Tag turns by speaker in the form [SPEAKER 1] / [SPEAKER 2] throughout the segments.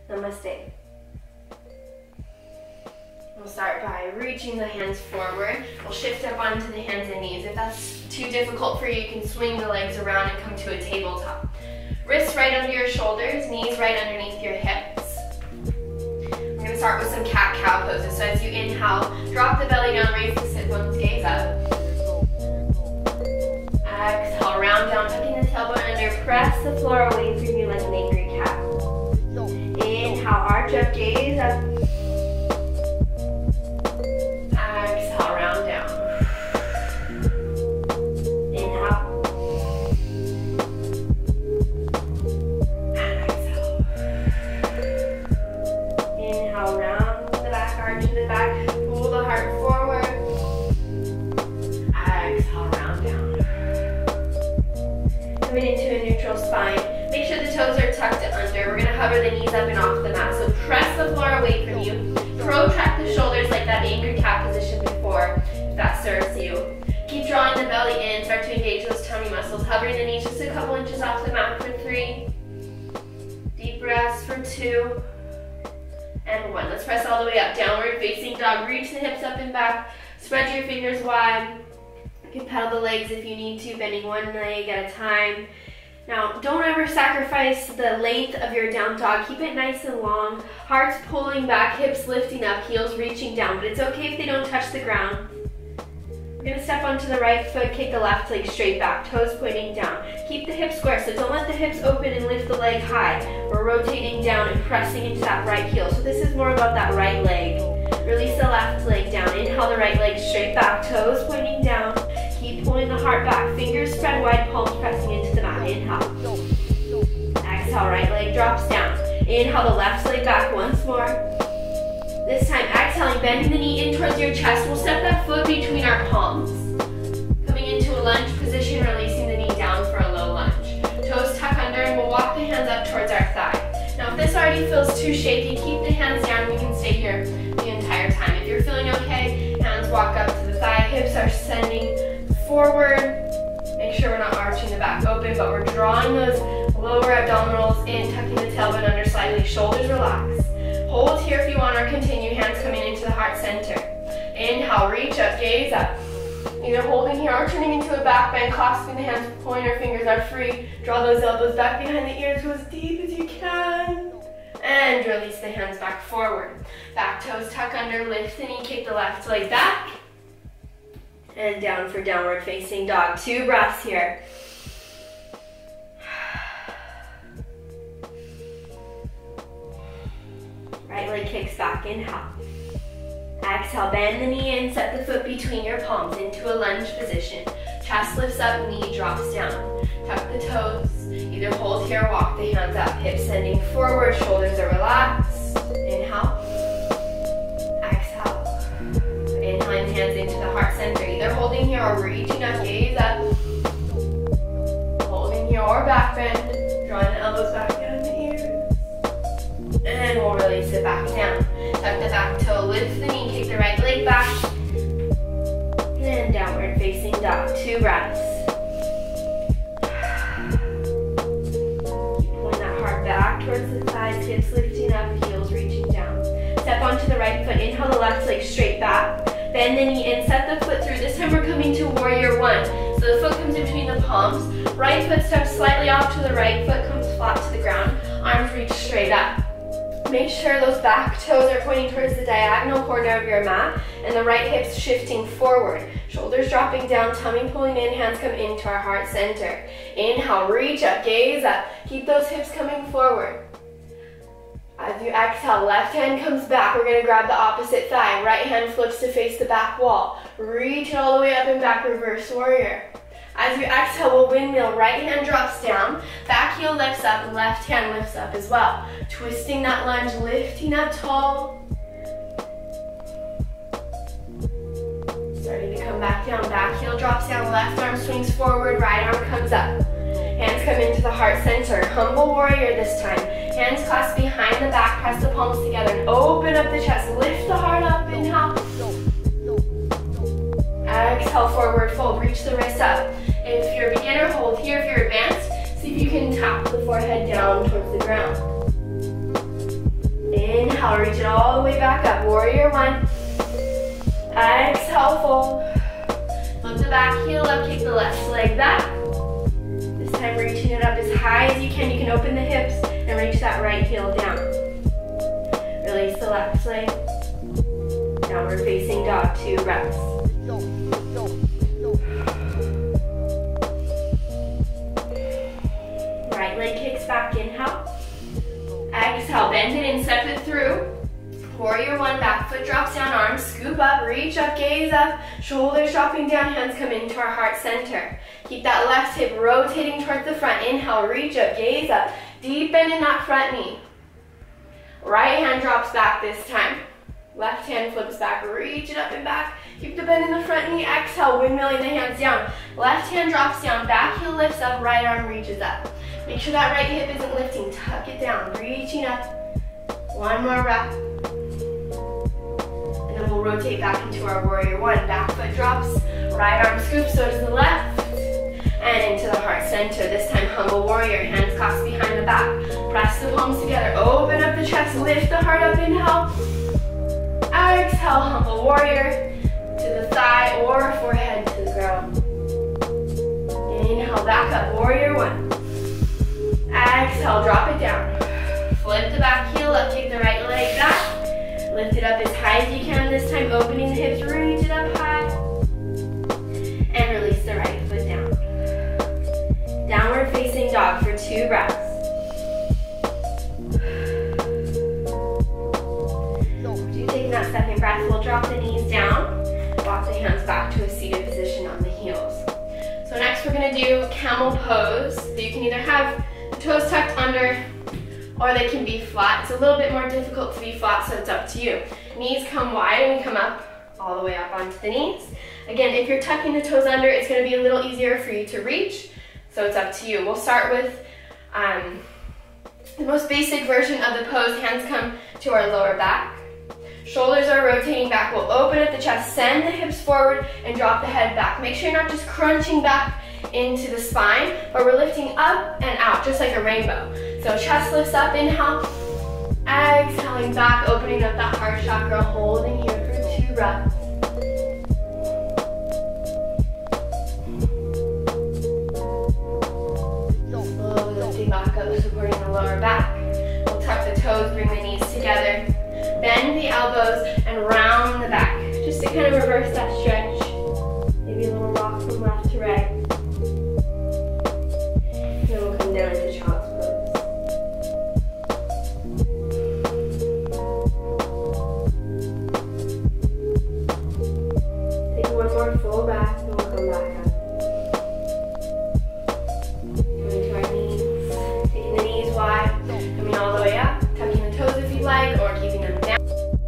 [SPEAKER 1] Namaste. We'll start by reaching the hands forward. We'll shift up onto the hands and knees. If that's too difficult for you, you can swing the legs around and come to a tabletop. Wrists right under your shoulders, knees right underneath your hips. We're going to start with some cat-cow poses. So as you inhale, drop the belly down, raise the sit bones, gaze up. Exhale, round down, tucking the tailbone under, press the floor away from you like an angry cat. Inhale, arch up, gaze up. Exhale, round down. Inhale. And exhale. Inhale, round the back, arch in the back, pull the heart forward. Exhale, round down. Coming into a neutral spine. Make sure the toes are tucked under. We're going to hover the knees up and off the mat. So press the floor away from you. Protract the shoulders like that angry cat position before, if that serves you. Keep drawing the belly in. Start to engage those tummy muscles. Hovering the knees just a couple inches off the mat for 3. Deep breaths for 2. And 1. Let's press all the way up. Downward facing dog. Reach the hips up and back. Spread your fingers wide. You can pedal the legs if you need to, bending one leg at a time. Now, don't ever sacrifice the length of your down dog. Keep it nice and long. Heart's pulling back, hips lifting up, heels reaching down. But it's okay if they don't touch the ground. We're going to step onto the right foot, kick the left leg straight back, toes pointing down. Keep the hips square, so don't let the hips open and lift the leg high. We're rotating down and pressing into that right heel. So this is more about that right leg. Release the left leg down. Inhale the right leg straight back, toes pointing down. Keep pulling the heart back, fingers spread wide, palms pressing into the mat. Inhale. Exhale, right leg drops down. Inhale the left leg back once more. This time, exhaling, bending the knee in towards your chest. We'll step that foot between our palms. Coming into a lunge position, releasing the knee down for a low lunge. Toes tuck under, and we'll walk the hands up towards our thigh. Now, if this already feels too shaky, keep the hands down. We can stay here the entire time. If you're feeling okay, hands walk up to the thigh. Hips are sending forward. Make sure we're not arching the back open, but we're drawing those lower abdominals in, tucking the tailbone under slightly, shoulders relax. Hold here if you want, or continue, hands coming into the heart center. Inhale, reach up, gaze up. Either holding here or turning into a back bend, clasping the hands, pointer fingers are free. Draw those elbows back behind the ears, go as deep as you can. And release the hands back forward. Back toes tuck under, lift the knee, kick the left leg back. And down for downward facing dog. 2 breaths here. Right leg kicks back, inhale. Exhale, bend the knee in, set the foot between your palms into a lunge position. Chest lifts up, knee drops down. Tuck the toes, either hold here or walk the hands up. Hips sending forward, shoulders are relaxed. Inhale. Inhaling hands into the heart center, either holding here or reaching up, gaze up. Holding here or back bend, drawing the elbows back down the ears. And we'll release it back down. Tuck the back toe, lift the knee, kick the right leg back. And downward facing dog, 2 breaths. Keep pulling that heart back towards the thighs, hips lifting up, heels reaching down. Step onto the right foot, inhale the left leg straight back. Bend the knee in, set the foot through. This time we're coming to warrior 1. So the foot comes in between the palms. Right foot steps slightly off to the right, foot comes flat to the ground. Arms reach straight up. Make sure those back toes are pointing towards the diagonal corner of your mat and the right hip's shifting forward. Shoulders dropping down, tummy pulling in, hands come into our heart center. Inhale, reach up, gaze up. Keep those hips coming forward. As you exhale, left hand comes back. We're going to grab the opposite thigh. Right hand flips to face the back wall. Reach it all the way up and back, reverse warrior. As you exhale, we'll windmill. Right hand drops down. Back heel lifts up. Left hand lifts up as well. Twisting that lunge, lifting up tall. Starting to come back down. Back heel drops down. Left arm swings forward. Right arm comes up. Hands come into the heart center. Humble warrior this time. Hands clasped behind the back. Press the palms together and open up the chest. Lift the heart up. Inhale. Exhale, forward fold. Reach the wrists up. If you're a beginner, hold here. If you're advanced, see if you can tap the forehead down towards the ground. Inhale, reach it all the way back up. Warrior one. Exhale, fold. Flip the back heel up, kick the left leg back. This time reaching it up as high as you can. You can open the hips and reach that right heel down. Release the left leg. Downward facing dog, 2 reps. Right leg kicks back, inhale. Exhale, bend it in, step it through. Warrior one, back foot drops down, arms scoop up, reach up, gaze up, shoulders dropping down, hands come into our heart center. Keep that left hip rotating towards the front. Inhale, reach up, gaze up, deep bend in that front knee. Right hand drops back this time. Left hand flips back, reach it up and back. Keep the bend in the front knee, exhale, windmilling the hands down. Left hand drops down, back heel lifts up, right arm reaches up. Make sure that right hip isn't lifting, tuck it down, reaching up. One more rep. And then we'll rotate back into our warrior one. Back foot drops, right arm scoops, so does the left. And into the heart center. This time, humble warrior, hands clasped behind the back. Press the palms together, open up the chest, lift the heart up, inhale. Exhale, humble warrior, to the thigh or forehead to the ground. Inhale, back up, warrior one. Exhale, drop it down. Flip the back heel up, kick the right leg back. Lift it up as high as you can, this time opening the hips, reach it up high. And release the right foot down. Downward facing dog for 2 breaths. Taking that second breath, we'll drop the knees down, walk the hands back to a seated position on the heels. So next we're going to do camel pose. So you can either have the toes tucked under or they can be flat. It's a little bit more difficult to be flat, so it's up to you. Knees come wide and we come up all the way up onto the knees. Again, if you're tucking the toes under, it's going to be a little easier for you to reach, so it's up to you. We'll start with the most basic version of the pose. Hands come to our lower back. Shoulders are rotating back. We'll open at the chest, send the hips forward, and drop the head back. Make sure you're not just crunching back into the spine, but we're lifting up and out, just like a rainbow. So chest lifts up, inhale. Exhaling back, opening up that heart chakra, holding here for 2 breaths. Slowly lifting back up, supporting the lower back. We'll tuck the toes, bring the knees together. Bend the elbows and round the back, just to kind of reverse that stretch. Maybe a little rock from left to right. Then we'll come down into child's pose. Take one more full breath and we'll come back up. Coming to our knees, taking the knees wide, coming all the way up, tucking the toes if you like, or keeping them down.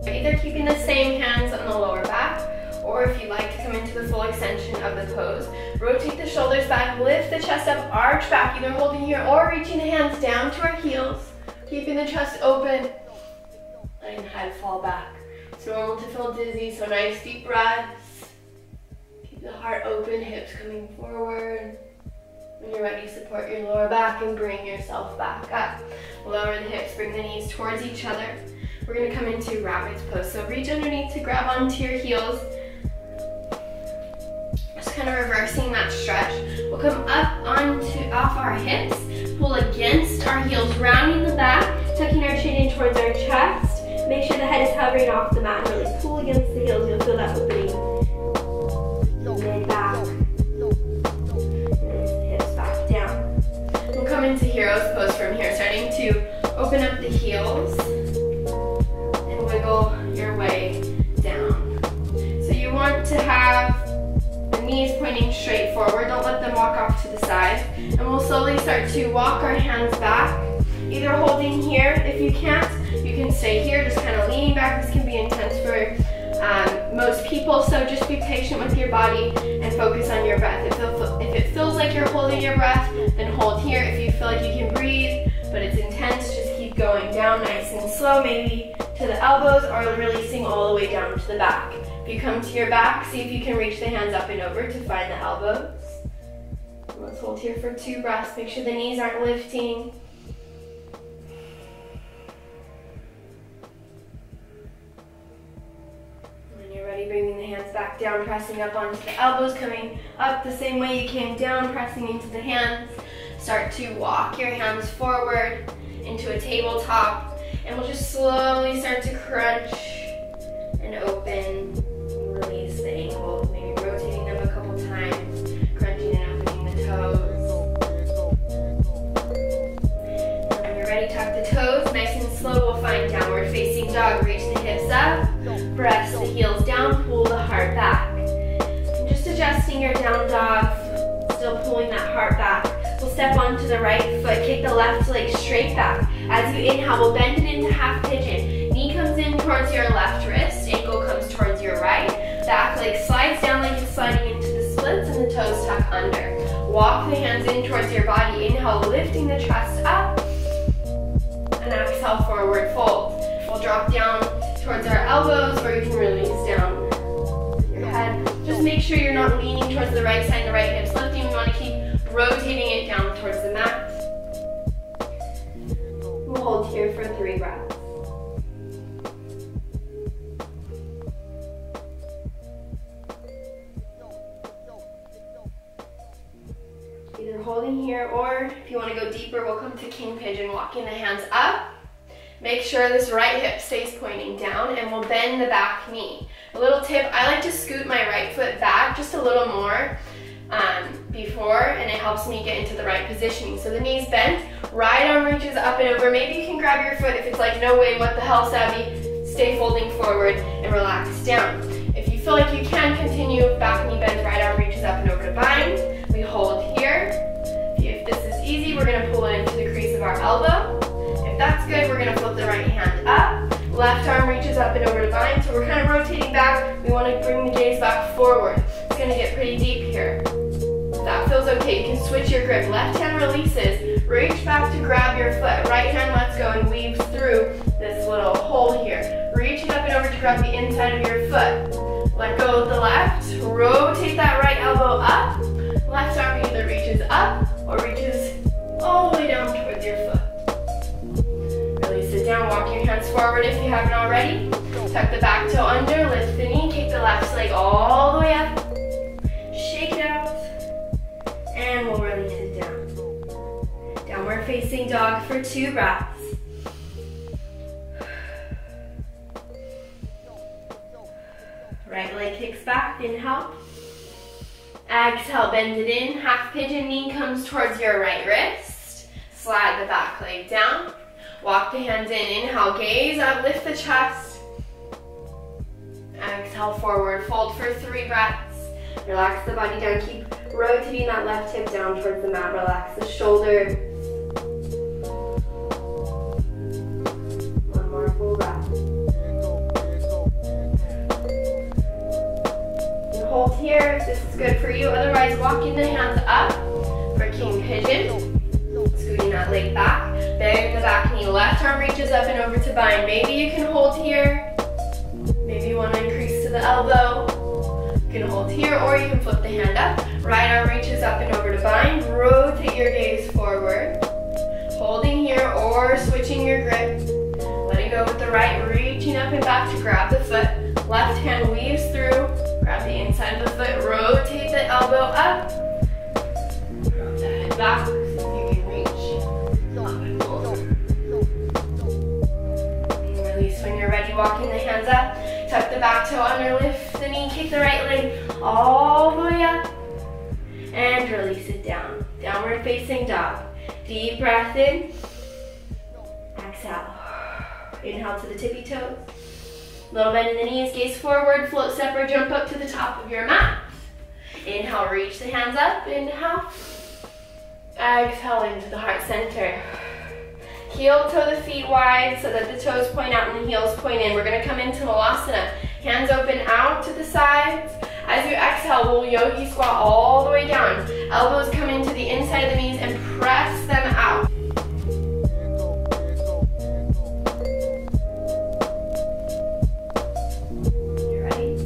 [SPEAKER 1] Either keeping the same hands on the lower back, or if you'd like to come into the full extension of the pose, rotate the shoulders back, lift the chest up, arch back, either holding here or reaching the hands down to our heels, keeping the chest open, letting the head fall back. It's normal to feel dizzy, so nice deep breaths. Keep the heart open, hips coming forward. When you're ready, support your lower back and bring yourself back up. Lower the hips, bring the knees towards each other. We're going to come into rabbit's pose. So reach underneath to grab onto your heels. Just kind of reversing that stretch. We'll come up off our hips, pull against our heels, rounding the back, tucking our chin in towards our chest. Make sure the head is hovering off the mat and really pull against the heels. You'll feel that opening. Mid back. Hips back down. We'll come into hero's pose from here, starting to open up the heels. Wiggle your way down. So you want to have the knees pointing straight forward. Don't let them walk off to the side. And we'll slowly start to walk our hands back, either holding here. If you can't, you can stay here, just kind of leaning back. This can be intense for most people, so just be patient with your body and focus on your breath. If it feels like you're holding your breath, then hold here. If you feel like you can breathe, but it's intense, just keep going down nice and slow, maybe to the elbows or releasing all the way down to the back. If you come to your back, see if you can reach the hands up and over to find the elbows. Let's hold here for 2 breaths. Make sure the knees aren't lifting. down, pressing up onto the elbows, coming up the same way you came down, pressing into the hands. Start to walk your hands forward into a tabletop, and we'll just slowly start to crunch and open, release the ankles, maybe rotating them a couple times, crunching and opening the toes. And when you're ready, tuck the toes, nice and slow. We'll find downward facing dog. Reach the hips up, press the heels down, pull the heart back. And just adjusting your down dog, still pulling that heart back. We'll step onto the right foot, kick the left leg straight back. As you inhale, we'll bend it into half pigeon. Knee comes in towards your left wrist, ankle comes towards your right. Back leg slides down like it's sliding into the splits, and the toes tuck under. Walk the hands in towards your body. Inhale, lifting the chest up. And exhale, forward fold. We'll drop down towards our elbows, or you can release down your head. Just make sure you're not leaning towards the right side, the right hip's lifting. We want to keep rotating it down towards the mat. We'll hold here for 3 breaths. Either holding here, or if you want to go deeper, we'll come to king pigeon, walking the hands up. Make sure this right hip stays pointing down, and we'll bend the back knee. A little tip, I like to scoot my right foot back just a little more before, and it helps me get into the right positioning. So the knee's bent, right arm reaches up and over. Maybe you can grab your foot if it's like, no way, what the hell, Savvy? Stay folding forward and relax down. If you feel like you can continue, back knee bends, right arm reaches up and over to bind. We hold here. If this is easy, we're gonna pull it into the crease of our elbow. If that's good, we're gonna flip the right hand up. Left arm reaches up and over to bind, so we're kind of rotating back. We want to bring the gaze back forward. It's going to get pretty deep here. If that feels okay, you can switch your grip. Left hand releases, reach back to grab your foot. Right hand lets go and weaves through this little hole here. Reach it up and over to grab the inside of your foot. Let go of the left, rotate that right elbow up. Left arm either reaches up or reaches all the way down towards your foot. Sit down, walk your hands forward if you haven't already. Tuck the back toe under, lift the knee, kick the left leg all the way up. Shake it out, and we'll release it down. Downward facing dog for 2 breaths. Right leg kicks back, inhale. Exhale, bend it in, half pigeon, knee comes towards your right wrist. Slide the back leg down. Walk the hands in, inhale, gaze up, lift the chest. Exhale, forward fold for 3 breaths. Relax the body down, keep rotating that left hip down towards the mat. Relax the shoulders. 1 more full breath. And hold here if this is good for you. Otherwise, walking the hands up for king pigeon. Scooting that leg back, bend the back knee, left arm reaches up and over to bind. Maybe you can hold here, maybe you want to increase to the elbow. You can hold here, or you can flip the hand up. Right arm reaches up and over to bind, rotate your gaze forward. Holding here or switching your grip. Letting go with the right, reaching up and back to grab the foot. Left hand weaves through, grab the inside of the foot, rotate the elbow up. Drop the head back. When you're ready, walking the hands up, tuck the back toe under, lift the knee, kick the right leg all the way up, and release it down. Downward facing dog. Deep breath in, exhale. Inhale to the tippy toes. Little bend in the knees, gaze forward, float, step, or jump up to the top of your mat. Inhale, reach the hands up, inhale. Exhale into the heart center. Heel toe the feet wide so that the toes point out and the heels point in. We're going to come into Malasana. Hands open out to the sides. As you exhale, we'll yogi squat all the way down. Elbows come into the inside of the knees and press them out. You ready?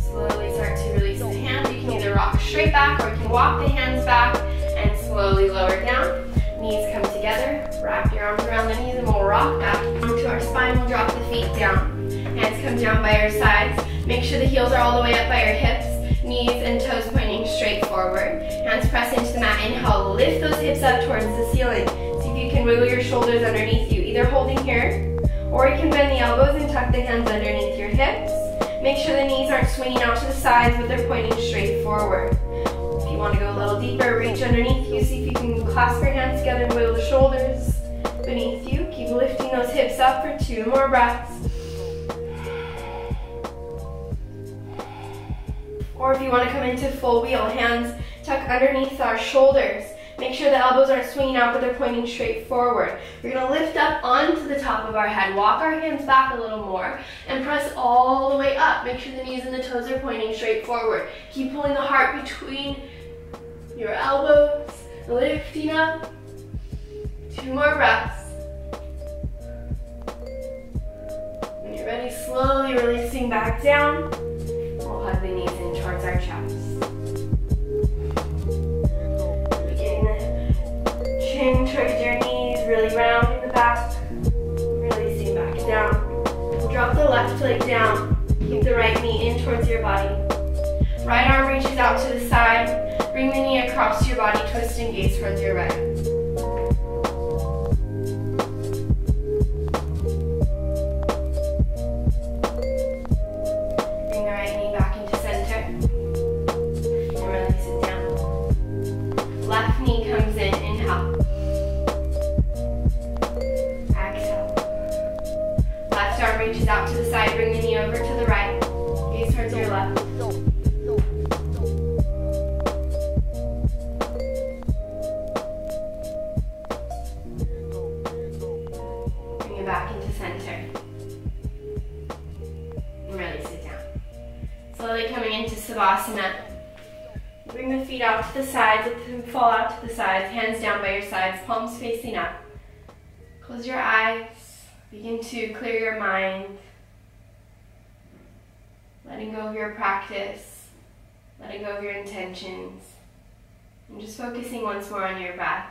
[SPEAKER 1] Slowly start to release the hands. You can either rock straight back or you can walk the hands back and slowly lower down. Knees come together, wrap your arms around the knees, and we'll rock back onto our spine. We'll drop the feet down. Hands come down by your sides. Make sure the heels are all the way up by your hips, knees and toes pointing straight forward. Hands press into the mat. Inhale, lift those hips up towards the ceiling. See if you can wiggle your shoulders underneath you, either holding here, or you can bend the elbows and tuck the hands underneath your hips. Make sure the knees aren't swinging out to the sides, but they're pointing straight forward. If you want to go a little deeper, reach underneath you. See if you can clasp your hands together and wiggle the shoulders beneath you. Keep lifting those hips up for 2 more breaths. Or if you want to come into full wheel, hands tuck underneath our shoulders. Make sure the elbows aren't swinging out, but they're pointing straight forward. We're going to lift up onto the top of our head. Walk our hands back a little more and press all the way up. Make sure the knees and the toes are pointing straight forward. Keep pulling the heart between your elbows, lifting up. 2 more breaths. When you're ready, slowly releasing back down. We'll hug the knees in towards our chest. Chin towards your knees, really rounding the back, releasing back down. Drop the left leg down, keep the right knee in towards your body. Right arm reaches out to the side, bring the knee across your body, twist and gaze towards your right. Bring the right knee back into center, and release it down. Left knee comes in, inhale. Reaches out to the side, bring the knee over to the right, gaze towards your left. Bring it back into center. And release it down. Slowly coming into Savasana. Bring the feet out to the sides, let them fall out to the sides, hands down by your sides, palms facing up. Close your eyes. Begin to clear your mind, letting go of your practice, letting go of your intentions, and just focusing once more on your breath.